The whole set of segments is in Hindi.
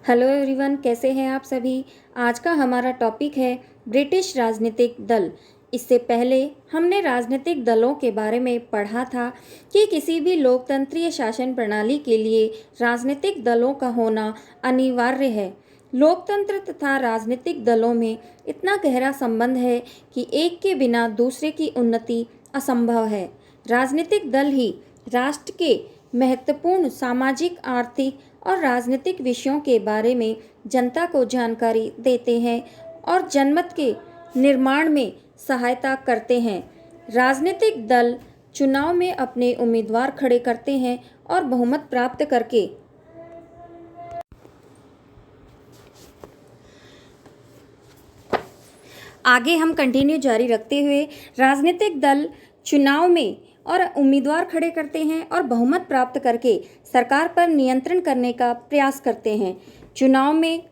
हेलो एवरीवन, कैसे हैं आप सभी। आज का हमारा टॉपिक है ब्रिटिश राजनीतिक दल। इससे पहले हमने राजनीतिक दलों के बारे में पढ़ा था कि किसी भी लोकतंत्रीय शासन प्रणाली के लिए राजनीतिक दलों का होना अनिवार्य है। लोकतंत्र तथा राजनीतिक दलों में इतना गहरा संबंध है कि एक के बिना दूसरे की उन्नति असंभव है। राजनीतिक दल ही राष्ट्र के महत्वपूर्ण सामाजिक, आर्थिक और राजनीतिक विषयों के बारे में जनता को जानकारी देते हैं और जनमत के निर्माण में सहायता करते हैं। राजनीतिक दल चुनाव में अपने उम्मीदवार खड़े करते हैं और बहुमत प्राप्त करके आगे हम कंटिन्यू जारी रखते हुए राजनीतिक दल चुनाव में और उम्मीदवार खड़े करते हैं और बहुमत प्राप्त करके सरकार पर नियंत्रण करने का प्रयास करते हैं। चुनाव में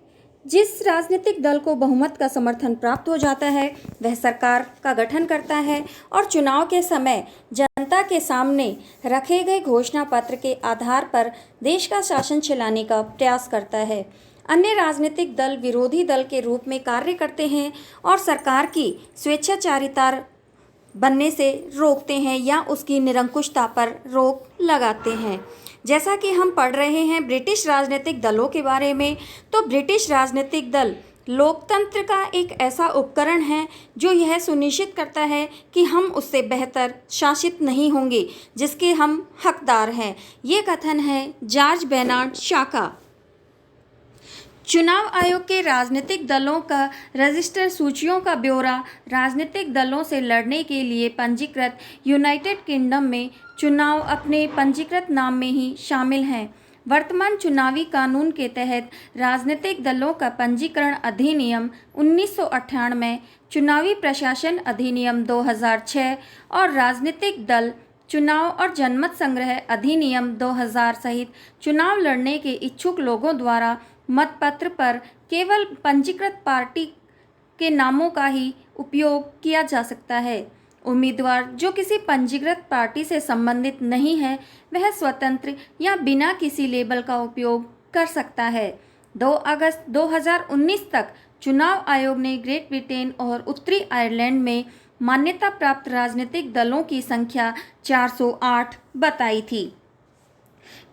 जिस राजनीतिक दल को बहुमत का समर्थन प्राप्त हो जाता है वह सरकार का गठन करता है और चुनाव के समय जनता के सामने रखे गए घोषणा पत्र के आधार पर देश का शासन चलाने का प्रयास करता है। अन्य राजनीतिक दल विरोधी दल के रूप में कार्य करते हैं और सरकार की स्वेच्छाचारिता बनने से रोकते हैं या उसकी निरंकुशता पर रोक लगाते हैं। जैसा कि हम पढ़ रहे हैं ब्रिटिश राजनीतिक दलों के बारे में, तो ब्रिटिश राजनीतिक दल लोकतंत्र का एक ऐसा उपकरण है जो यह सुनिश्चित करता है कि हम उससे बेहतर शासित नहीं होंगे जिसके हम हकदार हैं। ये कथन है जॉर्ज बेर्नार्ड शॉ का। चुनाव आयोग के राजनीतिक दलों का रजिस्टर सूचियों का ब्यौरा राजनीतिक दलों से लड़ने के लिए पंजीकृत यूनाइटेड किंगडम में चुनाव अपने पंजीकृत नाम में ही शामिल हैं। वर्तमान चुनावी कानून के तहत राजनीतिक दलों का पंजीकरण अधिनियम 1998, चुनावी प्रशासन अधिनियम 2006 और राजनीतिक दल चुनाव और जनमत संग्रह अधिनियम 2000 सहित चुनाव लड़ने के इच्छुक लोगों द्वारा मतपत्र पर केवल पंजीकृत पार्टी के नामों का ही उपयोग किया जा सकता है। उम्मीदवार जो किसी पंजीकृत पार्टी से संबंधित नहीं है वह स्वतंत्र या बिना किसी लेबल का उपयोग कर सकता है। 2 अगस्त 2019 तक चुनाव आयोग ने ग्रेट ब्रिटेन और उत्तरी आयरलैंड में मान्यता प्राप्त राजनीतिक दलों की संख्या 408 बताई थी।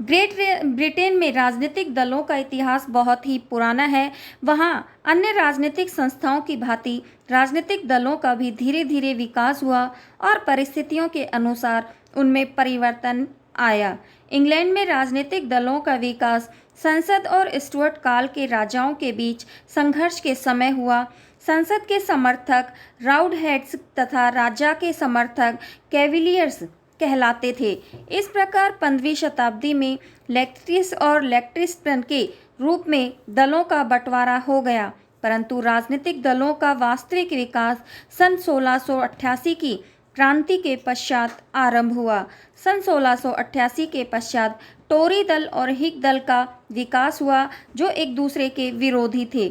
ग्रेट ब्रिटेन में राजनीतिक दलों का इतिहास बहुत ही पुराना है। वहाँ अन्य राजनीतिक संस्थाओं की भांति राजनीतिक दलों का भी धीरे धीरे विकास हुआ और परिस्थितियों के अनुसार उनमें परिवर्तन आया। इंग्लैंड में राजनीतिक दलों का विकास संसद और स्टुअर्ट काल के राजाओं के बीच संघर्ष के समय हुआ। संसद के समर्थक राउंडहेड्स तथा राजा के समर्थक कैविलियर्स कहलाते थे। इस प्रकार 15वीं शताब्दी में लेक्ट्रिस और लेक्ट्रिस्टन के रूप में दलों का बंटवारा हो गया, परंतु राजनीतिक दलों का वास्तविक विकास सन 1688 की क्रांति के पश्चात आरंभ हुआ। सन 1688 के पश्चात टोरी दल और हिग दल का विकास हुआ जो एक दूसरे के विरोधी थे।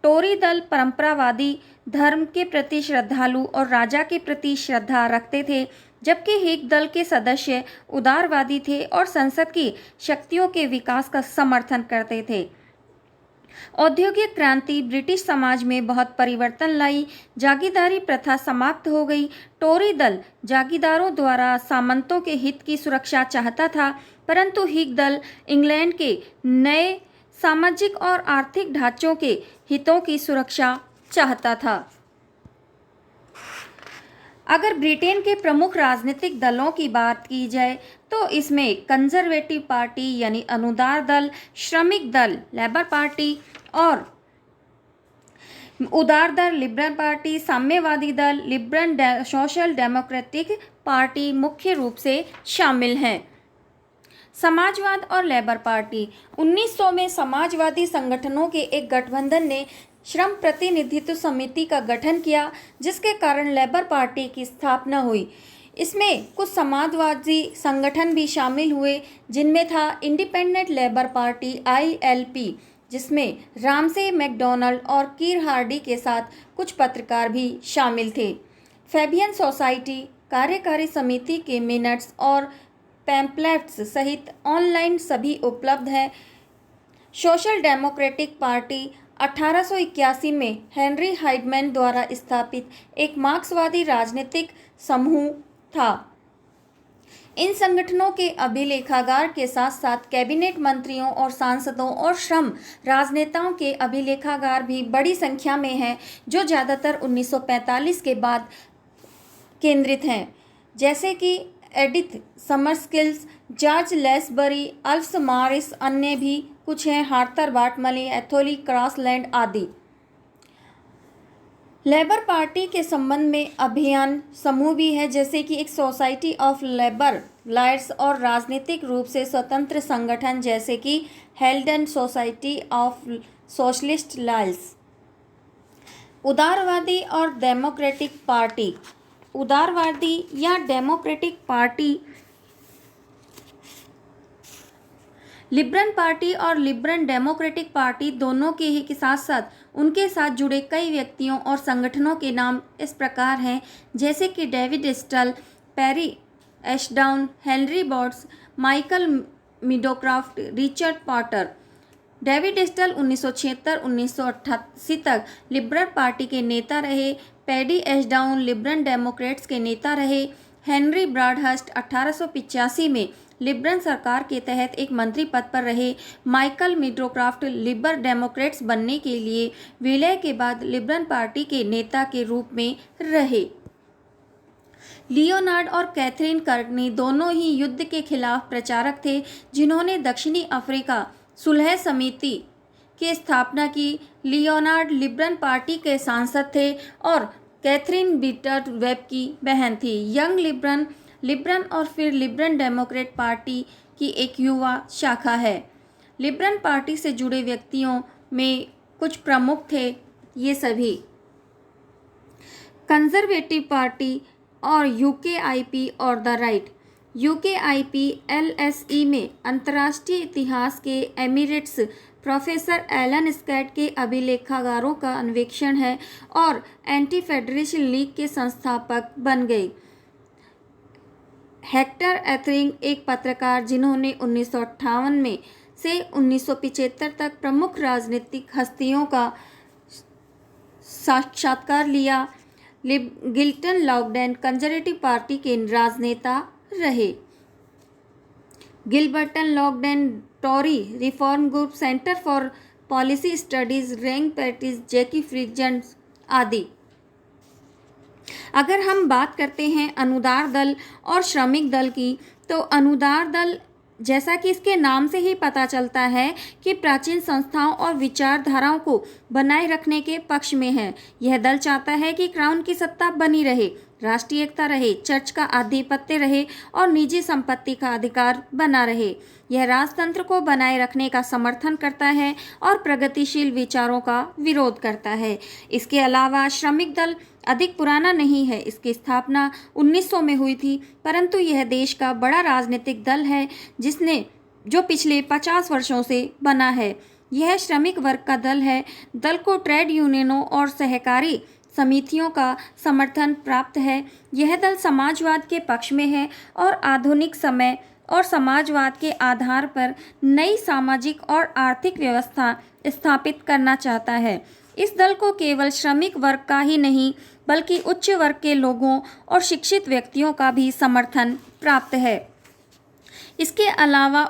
टोरी दल परंपरावादी, धर्म के प्रति श्रद्धालु और राजा के प्रति श्रद्धा रखते थे, जबकि हिग दल के सदस्य उदारवादी थे और संसद की शक्तियों के विकास का समर्थन करते थे। औद्योगिक क्रांति ब्रिटिश समाज में बहुत परिवर्तन लाई। जागीरदारी प्रथा समाप्त हो गई। टोरी दल जागीरदारों द्वारा सामंतों के हित की सुरक्षा चाहता था, परंतु हिग दल इंग्लैंड के नए सामाजिक और आर्थिक ढांचों के हितों की सुरक्षा चाहता था। अगर ब्रिटेन के प्रमुख राजनीतिक दलों की बात की जाए तो इसमें कंजर्वेटिव पार्टी यानी अनुदार दल, श्रमिक दल लेबर पार्टी और उदार दल लिबरल पार्टी, साम्यवादी दल लिबरल सोशल डेमोक्रेटिक पार्टी मुख्य रूप से शामिल हैं। समाजवाद और लेबर पार्टी 1900 में समाजवादी संगठनों के एक गठबंधन ने श्रम प्रतिनिधित्व समिति का गठन किया, जिसके कारण लेबर पार्टी की स्थापना हुई। इसमें कुछ समाजवादी संगठन भी शामिल हुए, जिनमें था इंडिपेंडेंट लेबर पार्टी ILP, जिसमें रामसे मैकडॉनल्ड और कीर हार्डी के साथ कुछ पत्रकार भी शामिल थे। फैबियन सोसाइटी कार्यकारी समिति के मिनट्स और पैम्पलेट्स सहित ऑनलाइन सभी उपलब्ध हैं। सोशल डेमोक्रेटिक पार्टी 1881 में हेनरी हाइडमैन द्वारा स्थापित एक मार्क्सवादी राजनीतिक समूह था। इन संगठनों के अभिलेखागार के साथ साथ कैबिनेट मंत्रियों और सांसदों और श्रम राजनेताओं के अभिलेखागार भी बड़ी संख्या में हैं, जो ज़्यादातर 1945 के बाद केंद्रित हैं, जैसे कि एडिथ समरस्किल्स, जॉर्ज लेसबरी, अल्फ्स मॉरिस, अन्य भी कुछ हैं, हार्थर बार्टमली, एथोली क्रॉसलैंड आदि। लेबर पार्टी के संबंध में अभियान समूह भी है, जैसे कि एक सोसाइटी ऑफ लेबर लॉयर्स और राजनीतिक रूप से स्वतंत्र संगठन जैसे कि हेल्डन सोसाइटी ऑफ सोशलिस्ट लॉयर्स। उदारवादी और डेमोक्रेटिक पार्टी। उदारवादी या डेमोक्रेटिक पार्टी लिबरल पार्टी और लिबरल डेमोक्रेटिक पार्टी दोनों के साथ साथ उनके साथ जुड़े कई व्यक्तियों और संगठनों के नाम इस प्रकार हैं, जैसे कि David Steel, Paddy Ashdown, Henry Botts, Michael Meadowcroft, Richard Potter. David Steel 1976-1988 तक लिबरल पार्टी के नेता रहे। पेडी एशडाउन लिबरल डेमोक्रेट्स के नेता रहे। हेनरी ब्रॉडहर्स्ट 1885 में लिबरल सरकार के तहत एक मंत्री पद पर रहे। माइकल मिडोक्राफ्ट लिबरल डेमोक्रेट्स बनने के लिए विलय के बाद लिबरल पार्टी के नेता के रूप में रहे। लियोनार्ड और कैथरीन कर्टनी दोनों ही युद्ध के खिलाफ प्रचारक थे, जिन्होंने दक्षिणी अफ्रीका सुलह समिति की स्थापना की। लियोनार्ड लिबरल पार्टी के सांसद थे और कैथरीन बीटर वेब की बहन थी। यंग लिबरल और फिर लिबरल डेमोक्रेट पार्टी की एक युवा शाखा है। लिबरल पार्टी से जुड़े व्यक्तियों में कुछ प्रमुख थे ये सभी। कंजर्वेटिव पार्टी और यूकेआईपी और द राइट। यूकेआईपी एलएसई में अंतर्राष्ट्रीय इतिहास के एमिरेट्स प्रोफेसर एलन स्कैट के अभिलेखागारों का अन्वेषण है और एंटी फेडरेशन लीग के संस्थापक बन गए। हेक्टर एथरिंग एक पत्रकार, जिन्होंने 1958 में से 1975 तक प्रमुख राजनीतिक हस्तियों का साक्षात्कार लिया। गिल्टन लॉगडेन कंजर्वेटिव पार्टी के राजनेता रहे। Gilbert Longden Tory reform group, centre for policy studies, रैंक पैटिस, जैकी फ्रिजन आदि। अगर हम बात करते हैं अनुदार दल और श्रमिक दल की, तो अनुदार दल, जैसा कि इसके नाम से ही पता चलता है, कि प्राचीन संस्थाओं और विचारधाराओं को बनाए रखने के पक्ष में है। यह दल चाहता है कि क्राउन की सत्ता बनी रहे, राष्ट्रीय एकता रहे, चर्च का आधिपत्य रहे और निजी संपत्ति का अधिकार बना रहे। यह राजतंत्र को बनाए रखने का समर्थन करता है और प्रगतिशील विचारों का विरोध करता है। इसके अलावा श्रमिक दल अधिक पुराना नहीं है। इसकी स्थापना 1900 में हुई थी, परंतु यह देश का बड़ा राजनीतिक दल है जो पिछले 50 वर्षों से बना है। यह श्रमिक वर्ग का दल है। दल को ट्रेड यूनियनों और सहकारी समितियों का समर्थन प्राप्त है। यह दल समाजवाद के पक्ष में है और आधुनिक समय और समाजवाद के आधार पर नई सामाजिक और आर्थिक व्यवस्था स्थापित करना चाहता है। इस दल को केवल श्रमिक वर्ग का ही नहीं, बल्कि उच्च वर्ग के लोगों और शिक्षित व्यक्तियों का भी समर्थन प्राप्त है। इसके अलावा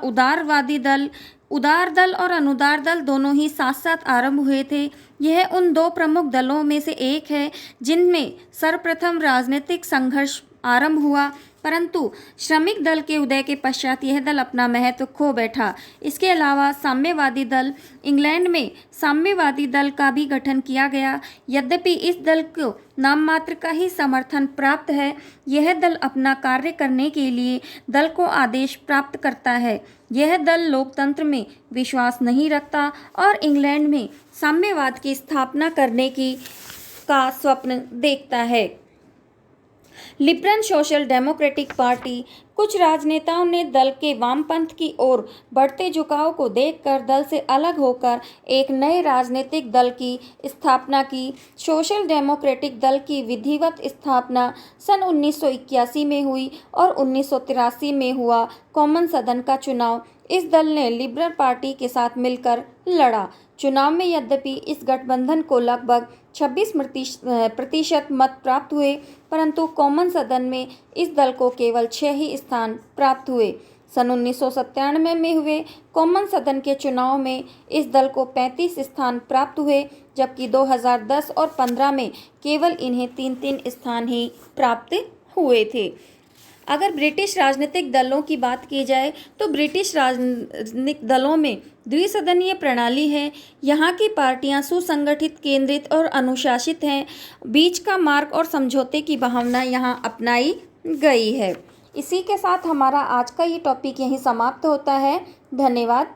उदार दल और अनुदार दल दोनों ही साथ साथ आरंभ हुए थे। यह उन दो प्रमुख दलों में से एक है जिनमें सर्वप्रथम राजनीतिक संघर्ष आरंभ हुआ, परंतु श्रमिक दल के उदय के पश्चात यह दल अपना महत्व खो बैठा। इसके अलावा साम्यवादी दल, इंग्लैंड में साम्यवादी दल का भी गठन किया गया। यद्यपि इस दल को नाम मात्र का ही समर्थन प्राप्त है, यह दल अपना कार्य करने के लिए दल को आदेश प्राप्त करता है। यह दल लोकतंत्र में विश्वास नहीं रखता और इंग्लैंड में साम्यवाद की स्थापना करने का स्वप्न देखता है। Liberal social democratic party. कुछ राजनेताओं ने दल के वामपंथ की ओर बढ़ते झुकाव को देखकर दल से अलग होकर एक नए राजनीतिक दल की स्थापना की। सोशल डेमोक्रेटिक दल की विधिवत स्थापना सन 1981 में हुई और 1983 में हुआ कॉमन सदन का चुनाव इस दल ने लिबरल पार्टी के साथ मिलकर लड़ा। चुनाव में यद्यपि इस गठबंधन को लगभग 26% मत प्राप्त हुए, परंतु कॉमन सदन में इस दल को केवल 6 ही स्थान प्राप्त हुए। सन 1997 में हुए कॉमन सदन के चुनाव में इस दल को 35 स्थान प्राप्त हुए, जबकि 2010 और 15 में केवल इन्हें 3-3 स्थान ही प्राप्त हुए थे। अगर ब्रिटिश राजनीतिक दलों की बात की जाए तो ब्रिटिश राजनीतिक दलों में द्विसदनीय प्रणाली है। यहाँ की पार्टियाँ सुसंगठित, केंद्रित और अनुशासित हैं। बीच का मार्ग और समझौते की भावना यहाँ अपनाई गई है। इसी के साथ हमारा आज का ये टॉपिक यहीं समाप्त होता है। धन्यवाद।